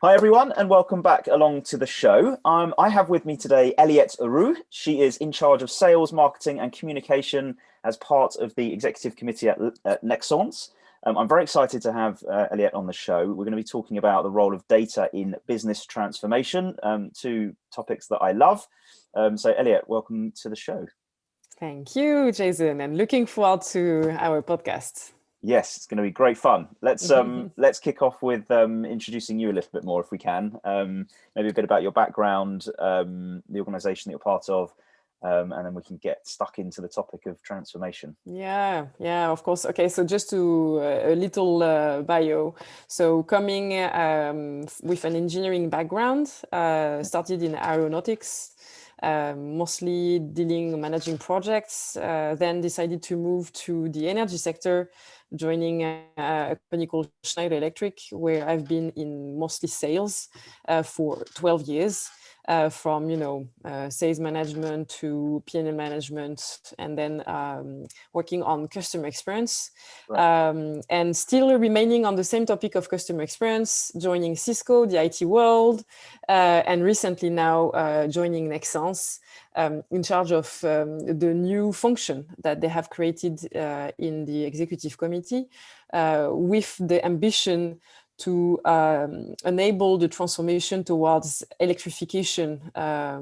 Hi everyone, and welcome back along to the show. I have with me today Eliette Aru. She is in charge of sales, marketing, and communication as part of the executive committee at Nexans. I'm very excited to have Eliette on the show. We're going to be talking about the role of data in business transformation, two topics that I love. So Eliette, welcome to the show. Thank you, Jason, and looking forward to our podcast. Yes, it's going to be great fun. Let's kick off with introducing you a little bit more, if we can. Maybe a bit about your background, the organisation that you're part of, and then we can get stuck into the topic of transformation. Yeah, of course. Okay, so just to a little bio. So coming with an engineering background, started in aeronautics. Mostly managing projects, then decided to move to the energy sector, joining a company called Schneider Electric, where I've been in mostly sales for 12 years. From sales management to P&L management, and then working on customer experience, right. And still remaining on the same topic of customer experience, joining Cisco, the IT world, and recently now joining Nexans, in charge of the new function that they have created in the executive committee, with the ambition to enable the transformation towards electrification,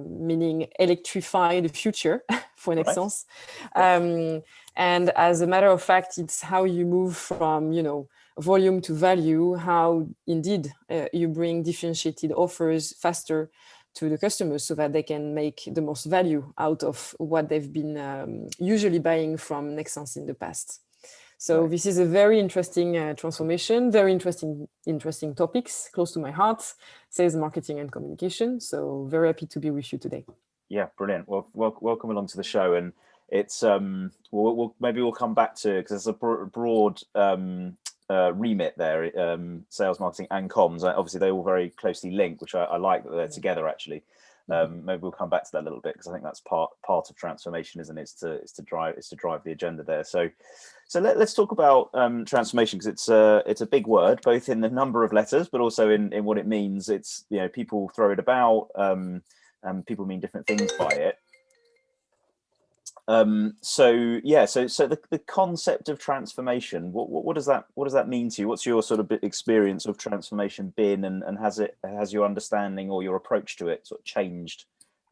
meaning electrify the future for Nexans. Right. And as a matter of fact, it's how you move from, volume to value, how indeed you bring differentiated offers faster to the customers so that they can make the most value out of what they've been usually buying from Nexans in the past. So right. This is a very interesting transformation, very interesting topics, close to my heart, sales, marketing, and communication. So very happy to be with you today. Yeah, brilliant. Well, welcome along to the show. And it's, maybe we'll come back to, because it's a broad remit there, sales, marketing, and comms. Obviously, they're all very closely linked, which I like that they're together, actually. Maybe we'll come back to that a little bit, because I think that's part of transformation, isn't it? It's to drive the agenda there. So let's talk about transformation, because it's a big word, both in the number of letters, but also in what it means. It's, people throw it about, and people mean different things by it. So the concept of transformation, what does that mean to you? What's your sort of experience of transformation been, and has your understanding or your approach to it sort of changed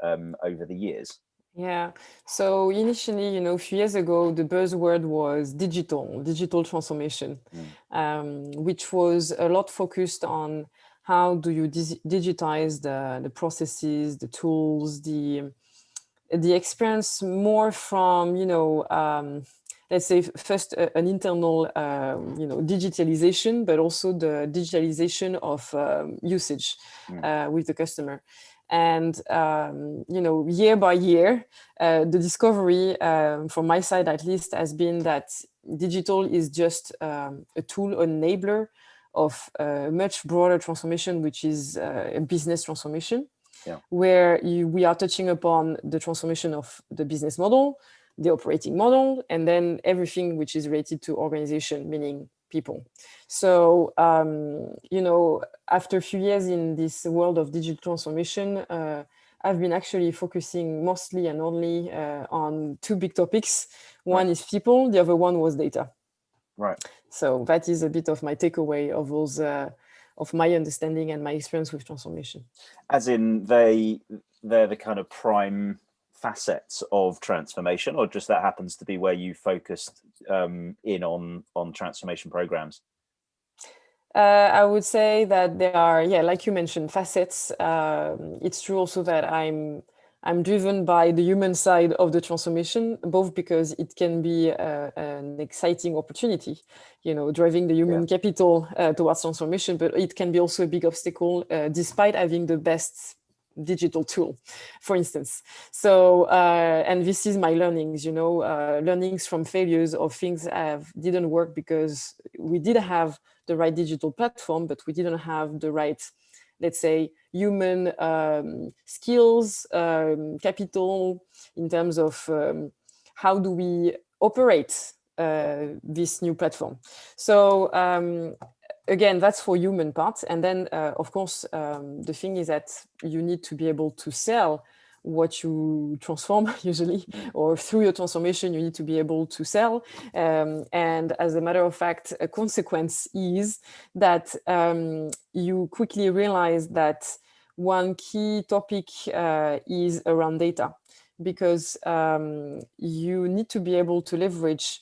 over the years? Yeah. So initially, a few years ago, the buzzword was digital transformation, which was a lot focused on how do you digitize the processes, the tools, the experience more from, let's say first an internal, digitalization, but also the digitalization of usage with the customer. And, year by year, the discovery from my side, at least, has been that digital is just a tool enabler of a much broader transformation, which is a business transformation. Yeah. Where we are touching upon the transformation of the business model, the operating model, and then everything which is related to organization, meaning people. So, after a few years in this world of digital transformation, I've been actually focusing mostly and only on two big topics. One is people, the other one was data. Right. So that is a bit of my takeaway of those of my understanding and my experience with transformation. As in they're the kind of prime facets of transformation, or just that happens to be where you focused in on transformation programs? I would say that there are, like you mentioned, facets. It's true also that I'm driven by the human side of the transformation, both because it can be an exciting opportunity, driving the human capital towards transformation, but it can be also a big obstacle, despite having the best digital tool, for instance. So, and this is my learnings, learnings from failures of things that didn't work because we did have the right digital platform, but we didn't have the right, let's say, human skills, capital, in terms of how do we operate this new platform. So again, that's for human parts. And then, of course, the thing is that you need to be able to sell what you transform usually, or through your transformation, you need to be able to sell. And as a matter of fact, a consequence is that you quickly realize that one key topic is around data, because you need to be able to leverage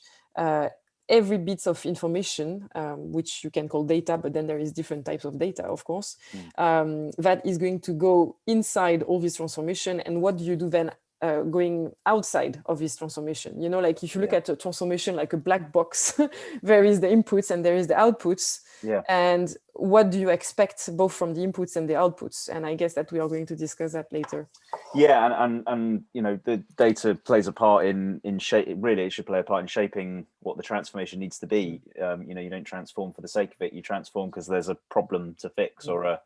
every bit of information, which you can call data, but then there is different types of data, of course, that is going to go inside all this transformation. And what do you do then going outside of this transformation? You know, like if you look at a transformation like a black box, there is the inputs and there is the outputs. Yeah. And what do you expect both from the inputs and the outputs? And I guess that we are going to discuss that later. Yeah, and you know, the data plays a part in shape. Really, it should play a part in shaping what the transformation needs to be. You know, you don't transform for the sake of it. You transform because there's a problem to fix, or a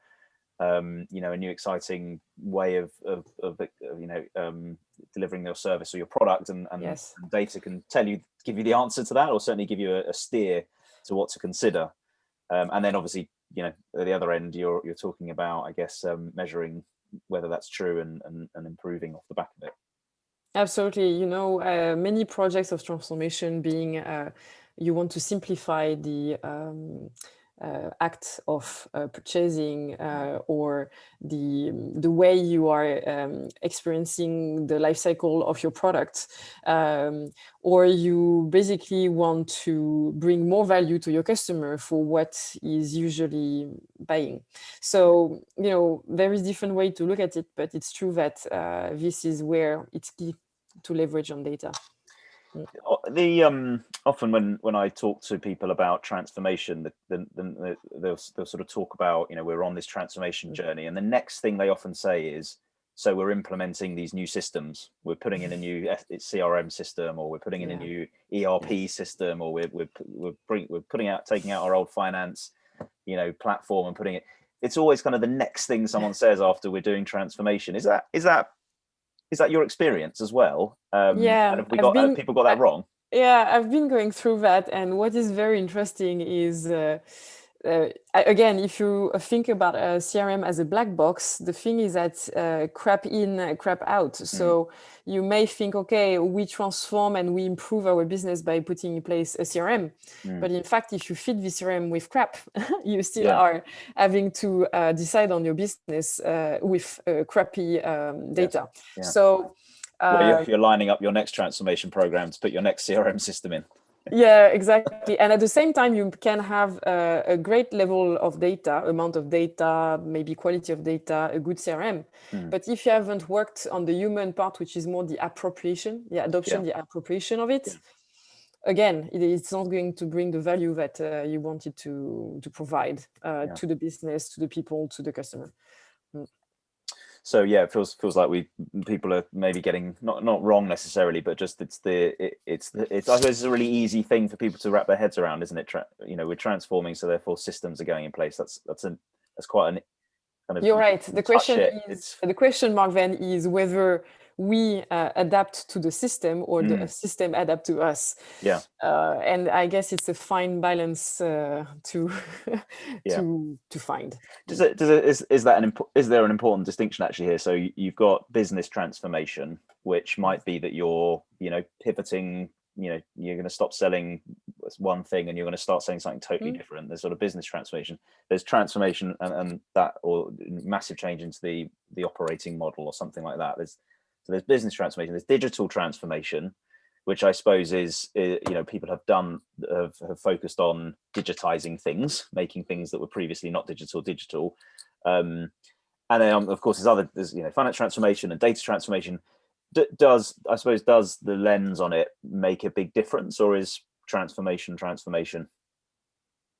you know, a new exciting way of you know, delivering your service or your product, and data can give you the answer to that, or certainly give you a steer to what to consider. And then obviously, you know, at the other end, you're talking about, I guess, measuring whether that's true and improving off the back of it. Absolutely. You know, many projects of transformation being you want to simplify the act of purchasing, or the way you are experiencing the life cycle of your product, or you basically want to bring more value to your customer for what is usually buying. So, you know, there is different way to look at it, but it's true that this is where it's key to leverage on data. The often when I talk to people about transformation, they'll sort of talk about, you know, we're on this transformation journey, and the next thing they often say is, so we're implementing these new systems, we're putting in a new CRM system, or we're putting in a new ERP system, or we're taking out our old finance, you know, platform and putting it. It's always kind of the next thing someone says after we're doing transformation. Is that your experience as well? Yeah, and have people got that wrong? Yeah, I've been going through that, and what is very interesting is, again, if you think about a CRM as a black box, the thing is that crap in, crap out. So you may think, okay, we transform and we improve our business by putting in place a CRM. But in fact, if you feed the CRM with crap, you still are having to decide on your business with crappy data. So well, you're lining up your next transformation program to put your next CRM system in. Yeah, exactly. And at the same time, you can have a great level of data, amount of data, maybe quality of data, a good CRM. But if you haven't worked on the human part, which is more the appropriation, the adoption, the appropriation of it, again, it's not going to bring the value that you wanted to provide to the business, to the people, to the customer. So yeah, it feels like people are maybe getting not wrong necessarily, but just I suppose it's a really easy thing for people to wrap their heads around, isn't it? You know, we're transforming, so therefore systems are going in place. That's quite an kind of. You're right. The question mark then is whether we adapt to the system or the system adapt to us. Yeah. And I guess it's a fine balance to find. Is there an important distinction actually here? So you've got business transformation, which might be that you're, you know, pivoting. You know, you're going to stop selling one thing and you're going to start selling something totally different. There's sort of business transformation. There's transformation and that, or massive change into the operating model or something like that. There's business transformation. There's digital transformation, which I suppose is, you know, people have focused on digitizing things, making things that were previously not digital. And then of course there's you know, finance transformation and data transformation. Does the lens on it make a big difference, or is transformation?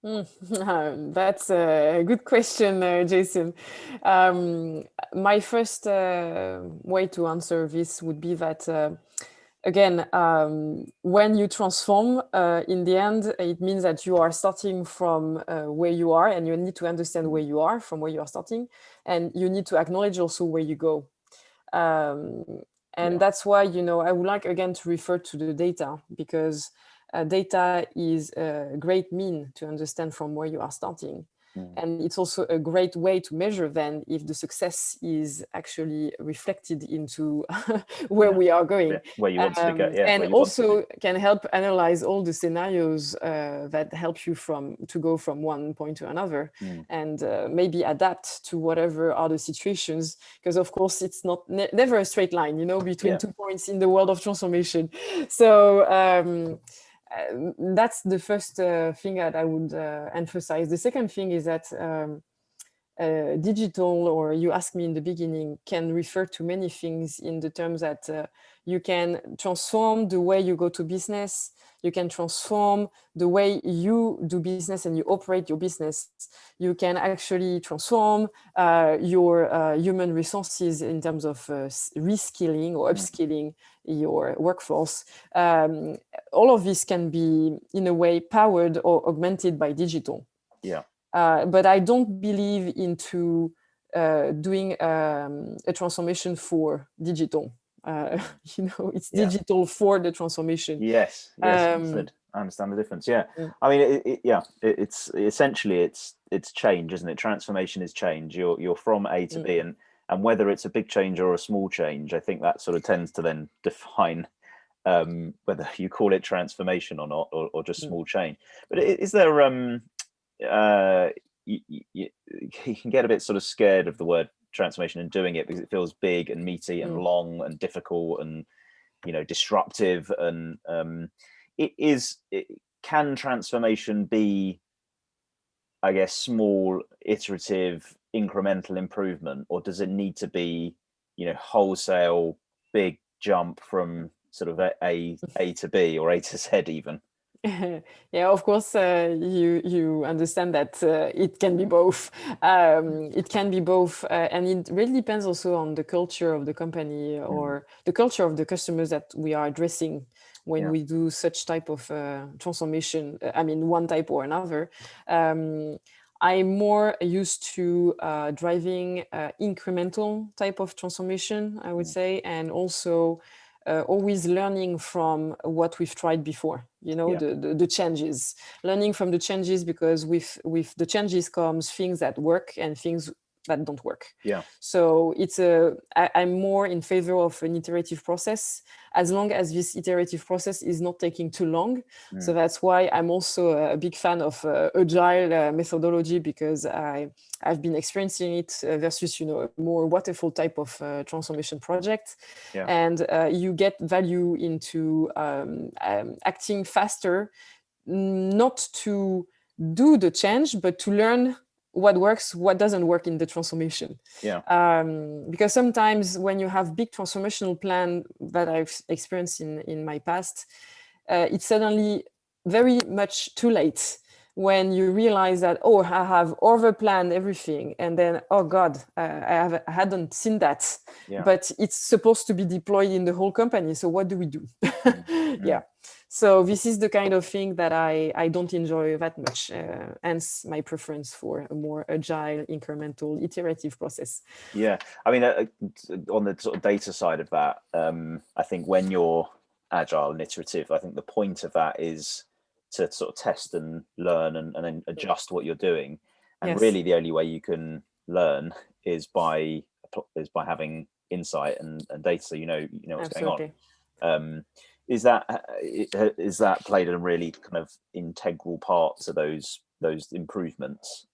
That's a good question, Jason. My first way to answer this would be that, again, when you transform, in the end, it means that you are starting from where you are, and you need to understand where you are from where you are starting, and you need to acknowledge also where you go. And that's why, you know, I would like again to refer to the data, because data is a great mean to understand from where you are starting. And it's also a great way to measure then if the success is actually reflected into where we are going. Where you want to go. And also can help analyze all the scenarios that help you to go from one point to another, and maybe adapt to whatever are the situations. Because of course it's not never a straight line, you know, between 2 points in the world of transformation. So that's the first thing that I would emphasize. The second thing is that digital, or you asked me in the beginning, can refer to many things in the terms that you can transform the way you go to business, you can transform the way you do business and you operate your business. You can actually transform your human resources in terms of reskilling or upskilling your workforce. All of this can be, in a way, powered or augmented by digital. But I don't believe into doing a transformation for digital. You know, it's digital for the transformation. Yes, understood. I understand the difference. I mean, it's essentially it's change, isn't it? Transformation is change. You're from A to B, and whether it's a big change or a small change, I think that sort of tends to then define whether you call it transformation or not, or just small change. But is there you can get a bit sort of scared of the word transformation and doing it because it feels big and meaty and long and difficult and, you know, disruptive. And can transformation be, I guess, small, iterative, incremental improvement, or does it need to be, you know, wholesale, big jump from sort of A to B or A to Z even? Yeah, of course, you understand that it can be both. It can be both, and it really depends also on the culture of the company or the culture of the customers that we are addressing when we do such type of transformation. I mean, one type or another. I'm more used to driving incremental type of transformation, I would say, and also always learning from what we've tried before, you know, the changes, learning from the changes, because with the changes comes things that work and things that don't work. So I'm more in favor of an iterative process, as long as this iterative process is not taking too long. So that's why I'm also a big fan of agile methodology, because I've been experiencing it versus, you know, a more waterfall type of transformation project. And you get value into acting faster, not to do the change, but to learn what works, what doesn't work in the transformation. Because sometimes when you have big transformational plan that I've experienced in my past, it's suddenly very much too late when you realize that, oh, I have overplanned everything, and then, oh God, I hadn't seen that, but it's supposed to be deployed in the whole company. So what do we do? So this is the kind of thing that I don't enjoy that much, hence my preference for a more agile, incremental, iterative process. I mean, on the sort of data side of that, I think when you're agile and iterative, I think the point of that is to sort of test and learn and then adjust what you're doing. And really the only way you can learn is by having insight and data, so you know what's going on. Is that played a really kind of integral part to those improvements?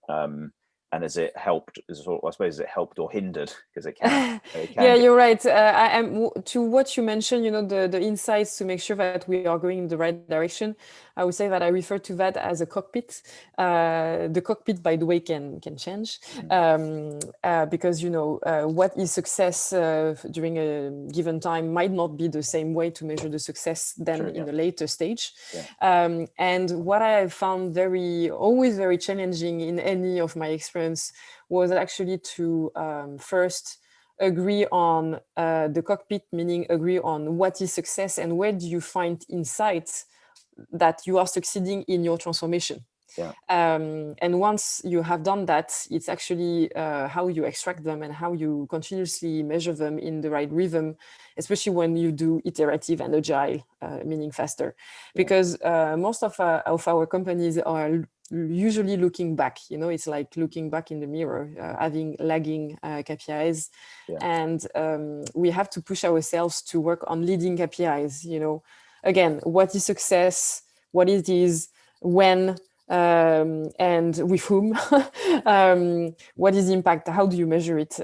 And has it helped? I suppose, has it helped or hindered? Because it can. Yeah, you're right. To what you mentioned, you know, the insights to make sure that we are going in the right direction. I would say that I refer to that as a cockpit. The cockpit, by the way, can change because, you know, what is success during a given time might not be the same way to measure the success than in the later stage. And what I have found always very challenging in any of my experience was actually to first agree on the cockpit, meaning agree on what is success and where do you find insights that you are succeeding in your transformation. Yeah. And once you have done that, it's actually how you extract them and how you continuously measure them in the right rhythm, especially when you do iterative and agile, meaning faster. Because most of our companies are usually looking back. It's like looking back in the mirror, having lagging KPIs. And we have to push ourselves to work on leading KPIs. Again, what is success, what it is, when, and with whom, what is the impact, how do you measure it?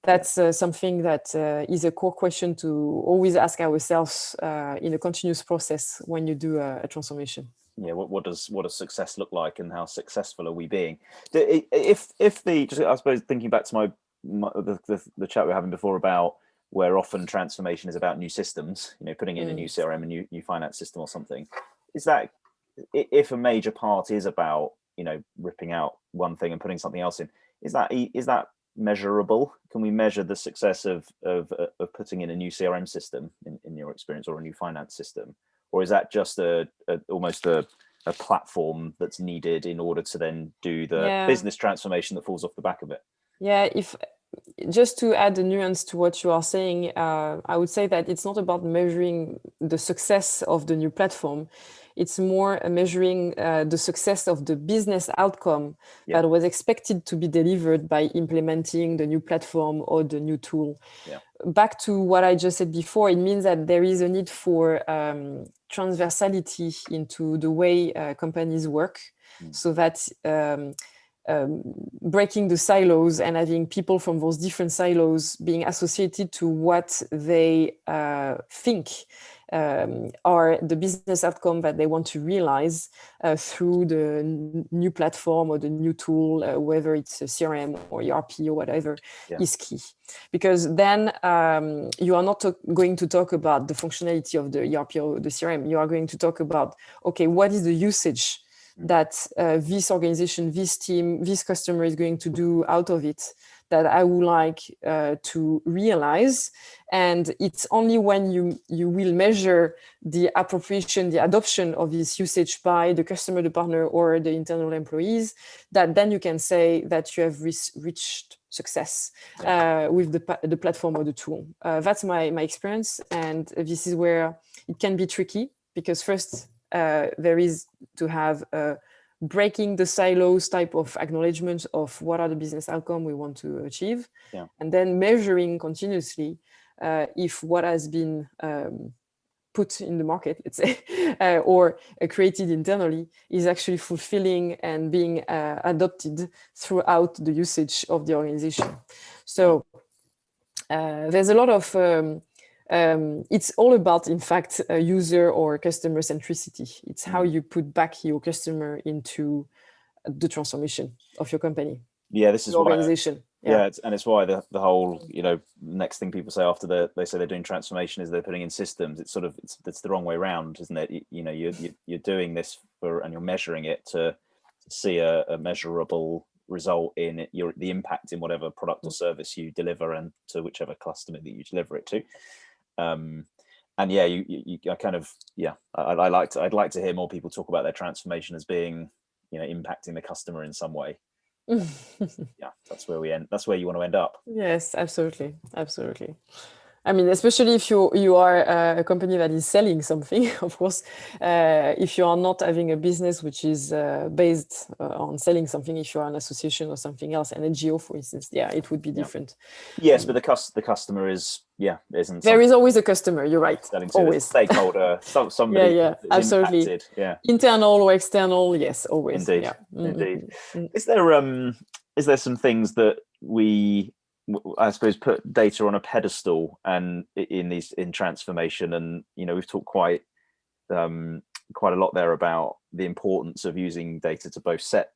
That's something that is a core question to always ask ourselves in a continuous process when you do a transformation. Yeah, what does success look like, and how successful are we being? If the just, I suppose, thinking back to the chat we were having before about where often transformation is about new systems, putting in a new CRM, a new finance system or something, is that, if a major part is about ripping out one thing and putting something else in, is that measurable? Can we measure the success of putting in a new CRM system in your experience, or a new finance system? Or is that just almost a platform that's needed in order to then do the business transformation that falls off the back of it? Yeah, just to add a nuance to what you are saying, I would say that it's not about measuring the success of the new platform. It's more measuring the success of the business outcome that was expected to be delivered by implementing the new platform or the new tool. Back to what I just said before, it means that there is a need for transversality into the way companies work, so that breaking the silos and having people from those different silos being associated to what they think are the business outcome that they want to realize through the new platform or the new tool, whether it's a CRM or ERP or whatever, is key. Because then you are not going to talk about the functionality of the ERP or the CRM. You are going to talk about, okay, what is the usage that this organization, this team, this customer is going to do out of it, that I would like to realize. And it's only when you will measure the appropriation, the adoption of this usage by the customer, the partner, or the internal employees, that then you can say that you have reached success with the platform or the tool. That's my experience. And this is where it can be tricky, because first, there is to have breaking the silos type of acknowledgement of what are the business outcome we want to achieve, and then measuring continuously if what has been put in the market, let's say, or created internally is actually fulfilling and being adopted throughout the usage of the organization. So there's a lot of it's all about, in fact, user or customer centricity. It's how you put back your customer into the transformation of your company. Yeah, this is organization. And it's why the whole next thing people say after they say they're doing transformation is they're putting in systems. It's it's the wrong way around, isn't it? You're doing this and you're measuring it to see a measurable result in the impact in whatever product or service you deliver, and to whichever customer that you deliver it to. And I kind of I'd like to hear more people talk about their transformation as being impacting the customer in some way. That's where we end. That's where you want to end up. Yes, absolutely. I mean, especially if you are a company that is selling something, of course, if you are not having a business which is based on selling something, if you are an association or something else, an NGO, for instance, it would be different. Yes, but the customer isn't. There is always a customer. You're right. Always a stakeholder, somebody. Absolutely. Impacted. Internal or external. Yes, always. Indeed. Indeed. Is there some things that we, I suppose, put data on a pedestal and in transformation, and we've talked quite a lot there about the importance of using data to both set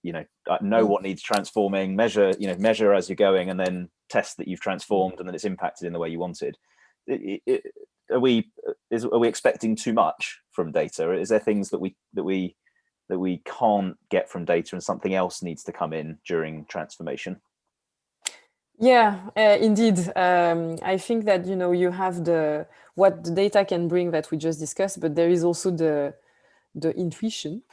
know what needs transforming, measure as you're going, and then test that you've transformed and that it's impacted in the way you wanted. Are we expecting too much from data? Is there things that we can't get from data and something else needs to come in during transformation? Indeed. I think that you have what the data can bring that we just discussed, but there is also the the intuition.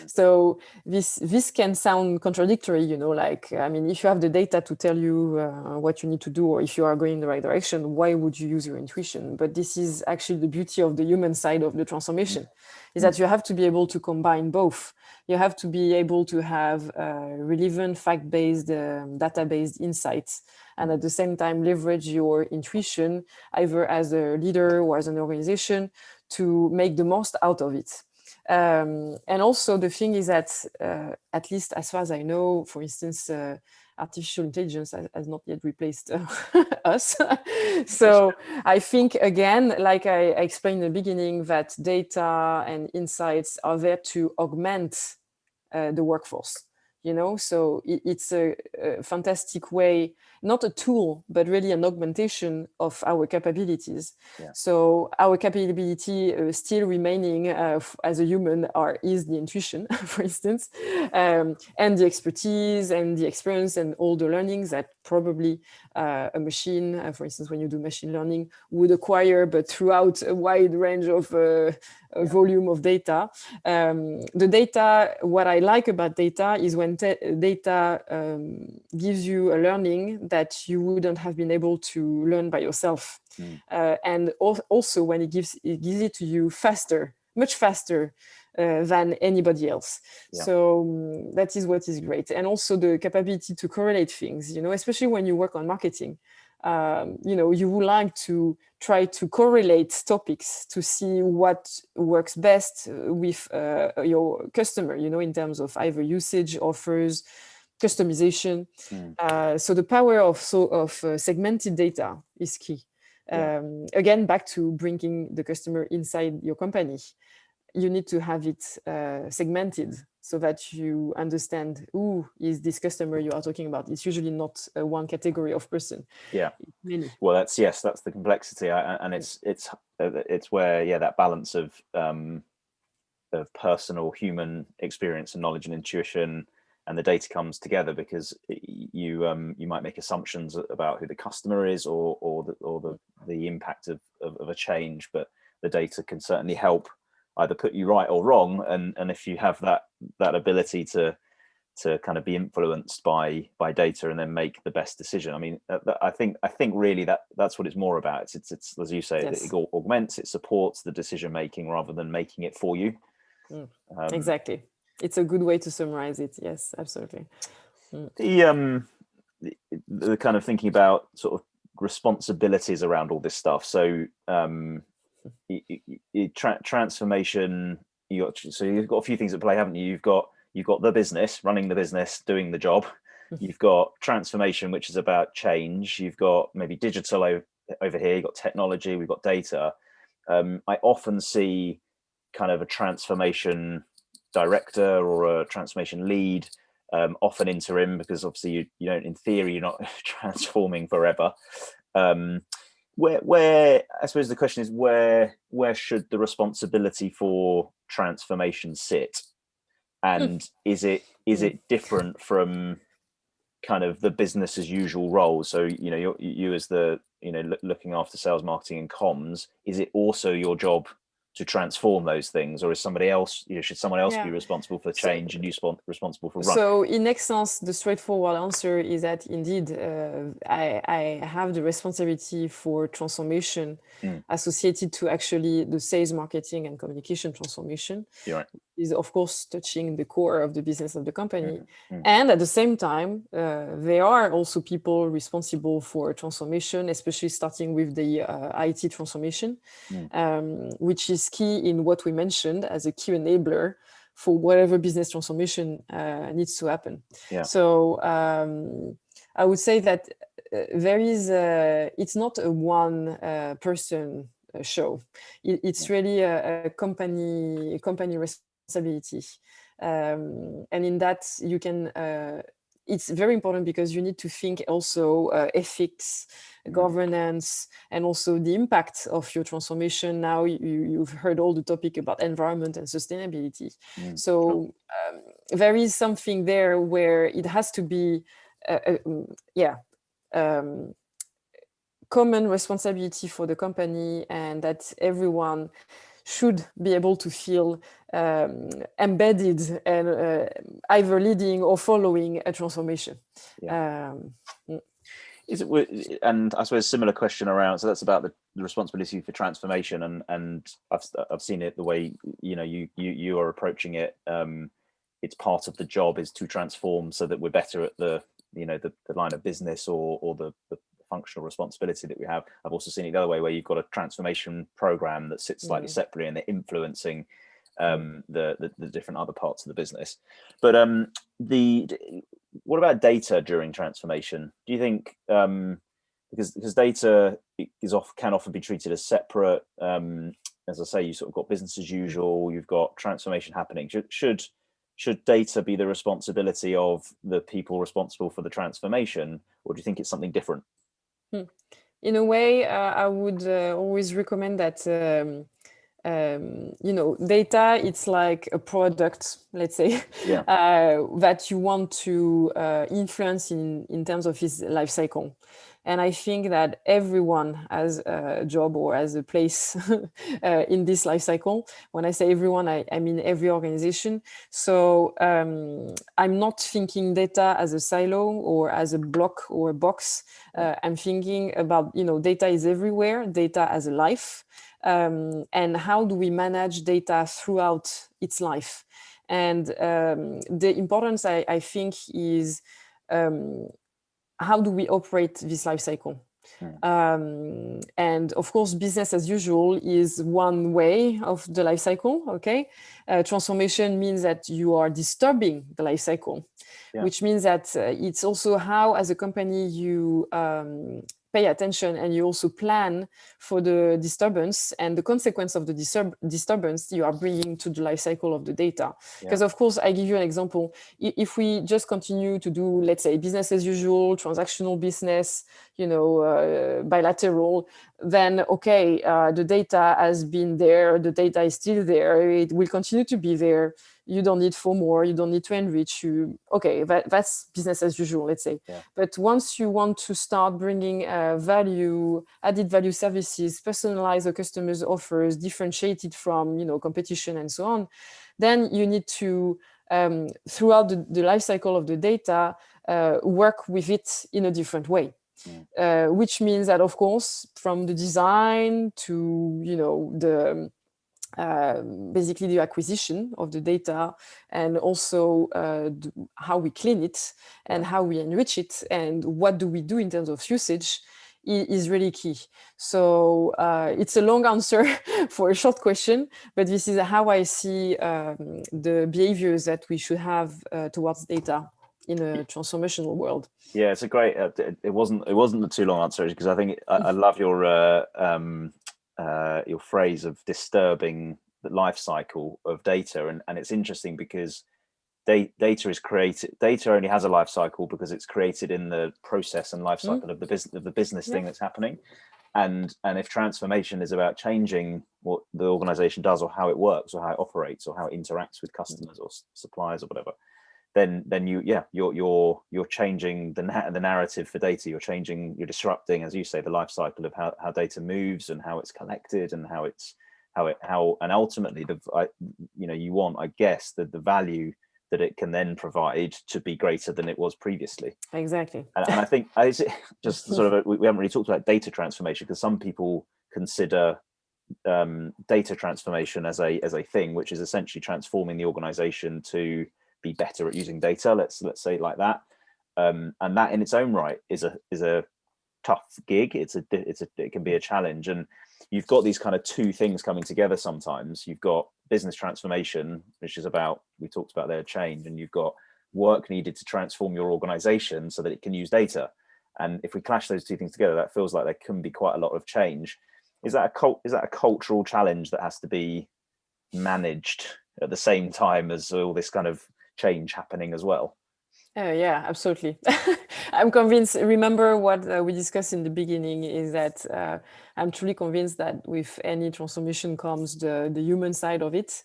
So this can sound contradictory, you know, like, I mean, if you have the data to tell you what you need to do, or if you are going in the right direction, why would you use your intuition? But this is actually the beauty of the human side of the transformation, is that you have to be able to combine both. You have to be able to have relevant, fact-based, data-based insights, and at the same time leverage your intuition, either as a leader or as an organization, to make the most out of it. And also the thing is that, at least as far as I know, for instance, artificial intelligence has not yet replaced us. So I think, again, like I explained in the beginning, that data and insights are there to augment the workforce. You know, so it's a fantastic way, not a tool, but really an augmentation of our capabilities. Yeah. So our capability still remaining as a human is the intuition, for instance, and the expertise and the experience and all the learnings that probably a machine, for instance, when you do machine learning, would acquire, but throughout a wide range of volume of data. The data, what I like about data is when data gives you a learning that you wouldn't have been able to learn by yourself. And also when it gives it to you faster, much faster than anybody else. Yeah. So that is what is great. And also the capability to correlate things, you know, especially when you work on marketing. You know, you would like to try to correlate topics to see what works best with your customer, you know, in terms of either usage, offers, customization. So the power of segmented data is key. Again, back to bringing the customer inside your company. You need to have it segmented so that you understand who is this customer you are talking about. It's usually not one category of person. Yeah. Many. Well, that's the complexity, and it's where that balance of personal human experience and knowledge and intuition and the data comes together, because you might make assumptions about who the customer is or the impact of a change, but the data can certainly help either put you right or wrong, and if you have that ability to kind of be influenced by data and then make the best decision. I mean, I think really that's what it's more about. It's as you say, Yes. it augments, it supports the decision making rather than making it for you. Exactly. It's a good way to summarize it. Yes, absolutely. The kind of thinking about sort of responsibilities around all this stuff. So transformation. You've got a few things at play, haven't you? You've got the business, running the business, doing the job. You've got transformation, which is about change. You've got maybe digital over here. You've got technology. We've got data. I often see kind of a transformation director or a transformation lead, often interim, because obviously you don't, in theory, you're not transforming forever. Where I suppose the question is, where should the responsibility for transformation sit? And is it different from kind of the business as usual role? So, you know, you as the, you know, looking after sales, marketing and comms, is it also your job to transform those things, or is somebody else, you know, should someone else be responsible for change and you responsible for run? So in essence, the straightforward answer is that indeed I have the responsibility for transformation associated to actually the sales, marketing and communication transformation. You're right. Is of course touching the core of the business of the company. And at the same time, there are also people responsible for transformation, especially starting with the IT transformation, which is key in what we mentioned as a key enabler for whatever business transformation needs to happen. So I would say that there is it's not a one person show. It's really a company responsibility. And in that you can it's very important because you need to think also ethics, governance, and also the impact of your transformation. Now you've heard all the topic about environment and sustainability. So there is something there where it has to be common responsibility for the company, and that everyone should be able to feel embedded and either leading or following a transformation. Yeah. Is it, and I suppose similar question around, so that's about the responsibility for transformation, and I've seen it the way you are approaching it. It's part of the job is to transform so that we're better at the line of business or the functional responsibility that we have. I've also seen it the other way, where you've got a transformation program that sits slightly separately and they're influencing the different other parts of the business. But what about data during transformation? Do you think because data can often be treated as separate? As I say, you sort of got business as usual, you've got transformation happening. Should data be the responsibility of the people responsible for the transformation, or do you think it's something different? In a way, I would always recommend that data, it's like a product, let's say, that you want to influence in terms of its life cycle. And I think that everyone has a job or has a place in this life cycle. When I say everyone, I mean every organization. So I'm not thinking data as a silo or as a block or a box. I'm thinking about, data is everywhere, data as a life. And how do we manage data throughout its life? And the importance, I think, is how do we operate this life cycle? And of course, business as usual is one way of the life cycle. Okay, transformation means that you are disturbing the life cycle, which means that it's also how, as a company, you pay attention and you also plan for the disturbance and the consequence of the disturbance you are bringing to the life cycle of the data. Because of course, I give you an example. If we just continue to do, let's say, business as usual, transactional business, bilateral, then okay, the data has been there, the data is still there, it will continue to be there. You don't need for more, you don't need to enrich you. Okay, that's business as usual, let's say. But once you want to start bringing added value services, personalize the customer's offers, differentiated from competition and so on, then you need to throughout the life cycle of the data work with it in a different way. Which means that, of course, from the design to the basically the acquisition of the data, and also how we clean it and how we enrich it and what do we do in terms of usage is really key. So it's a long answer for a short question, but this is how I see the behaviors that we should have towards data in a transformational world. Yeah, it's a great. It wasn't a too long answer, because I think I love your phrase of disturbing the life cycle of data, and it's interesting because data is created. Data only has a life cycle because it's created in the process and life cycle of the business thing that's happening. And if transformation is about changing what the organization does or how it works or how it operates or how it interacts with customers or suppliers or whatever, then you're changing the narrative for data. You're disrupting, as you say, the life cycle of how data moves and how it's collected and and ultimately you want, I guess, the value that it can then provide to be greater than it was previously. Exactly. And I think just sort of we haven't really talked about data transformation, because some people consider data transformation as a thing which is essentially transforming the organization to be better at using data, let's say it like that, and that in its own right is a tough gig. It can be a challenge, and you've got these kind of two things coming together sometimes. You've got business transformation, which is about, we talked about their change, and you've got work needed to transform your organization so that it can use data. And if we clash those two things together, that feels like there can be quite a lot of change. Is that a cultural challenge that has to be managed at the same time as all this kind of change happening as well? Yeah, absolutely. I'm convinced. Remember what we discussed in the beginning is that I'm truly convinced that with any transformation comes the human side of it,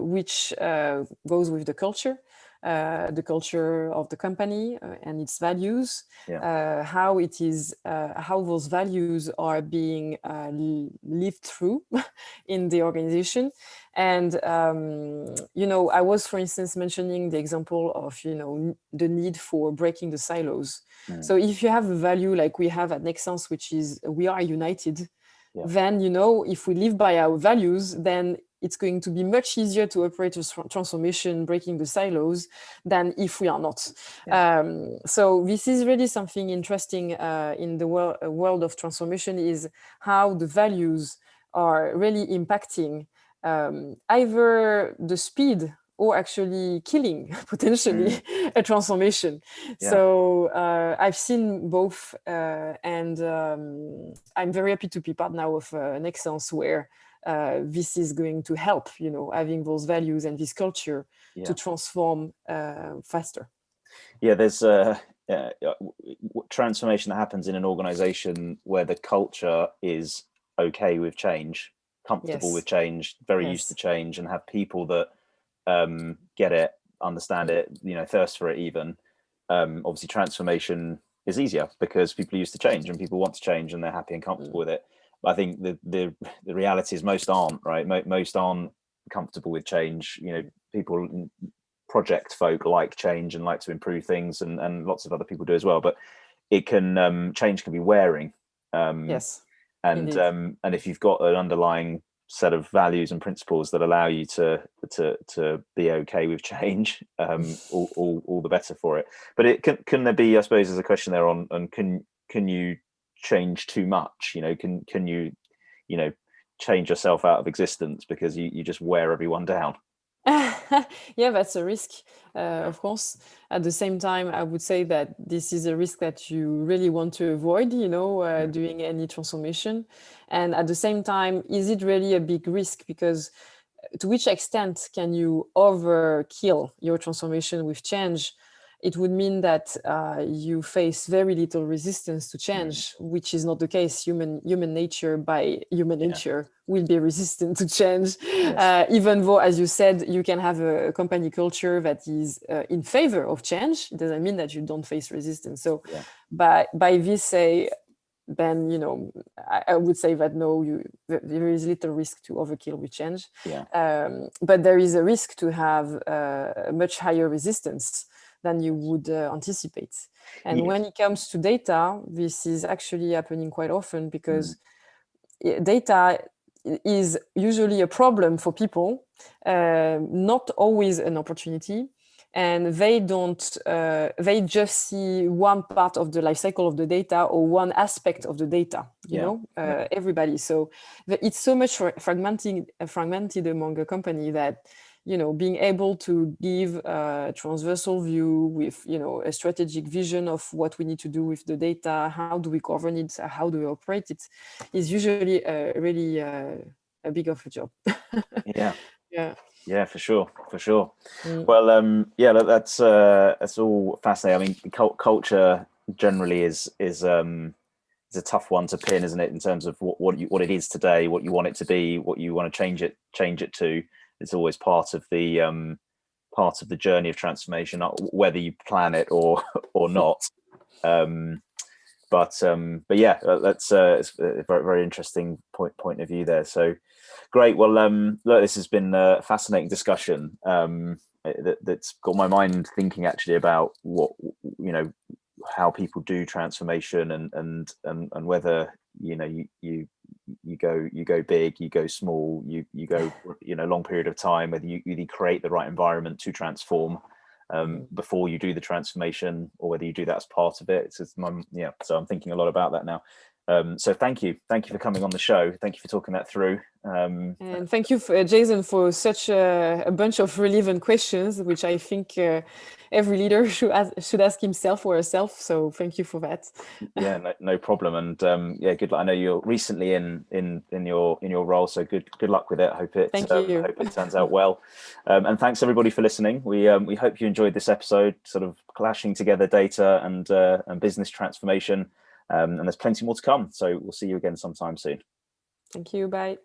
which goes with the culture. the culture of the company and its values, Yeah. how it is, how those values are being lived through in the organization. And, I was, for instance, mentioning the example of, the need for breaking the silos. So if you have a value like we have at Nexans, which is we are united, then, if we live by our values, then it's going to be much easier to operate a transformation, breaking the silos, than if we are not. So this is really something interesting in the world of transformation, is how the values are really impacting either the speed or actually killing potentially a transformation. So I've seen both, and I'm very happy to be part now of Nexans, where this is going to help, having those values and this culture to transform faster. Yeah, there's transformation that happens in an organization where the culture is okay with change, comfortable with change, very used to change, and have people that get it, understand it, thirst for it even. Obviously transformation is easier because people are used to change and people want to change and they're happy and comfortable with it. But I think the reality is most aren't, right? Most aren't comfortable with change. People, project folk, like change and like to improve things, and lots of other people do as well. But it can change can be wearing. Yes. And if you've got an underlying set of values and principles that allow you to be okay with change, all the better for it. But it can there be, I suppose, there's a question there on can you change too much? Can you change yourself out of existence because you just wear everyone down? Yeah, that's a risk, of course. At the same time, I would say that this is a risk that you really want to avoid, doing any transformation. And at the same time, is it really a big risk? Because to which extent can you overkill your transformation with change? It would mean that you face very little resistance to change, which is not the case. Human nature, by human nature, will be resistant to change. Even though, as you said, you can have a company culture that is in favor of change, it doesn't mean that you don't face resistance. So by this say, then I would say that no, there is little risk to overkill with change. But there is a risk to have a much higher resistance than you would anticipate. And when it comes to data, this is actually happening quite often, because data is usually a problem for people, not always an opportunity. And they don't, they just see one part of the life cycle of the data, or one aspect of the data, everybody. So it's so much fragmented among a company that, being able to give a transversal view with, a strategic vision of what we need to do with the data, how do we govern it, how do we operate it, is usually really a big of a job. Yeah, for sure. Well, that's all fascinating. I mean, culture generally is a tough one to pin, isn't it? In terms of what it is today, what you want it to be, what you want to change it to. It's always part of the journey of transformation, whether you plan it or not. But yeah, that's it's a very, very interesting point of view there. So great. Well, look, this has been a fascinating discussion that's got my mind thinking actually about what how people do transformation, and whether you go big, you go small, you go long period of time, whether you create the right environment to transform before you do the transformation, or whether you do that as part of it. So I'm thinking a lot about that now. So thank you for coming on the show. Thank you for talking that through. And thank you, Jason, for such a bunch of relevant questions, which I think every leader should ask himself or herself. So thank you for that. Yeah, no problem. And good luck. I know you're recently in your role, so good luck with it. I hope it turns out well. And thanks everybody for listening. We hope you enjoyed this episode, sort of clashing together data and business transformation. And there's plenty more to come. So we'll see you again sometime soon. Thank you. Bye.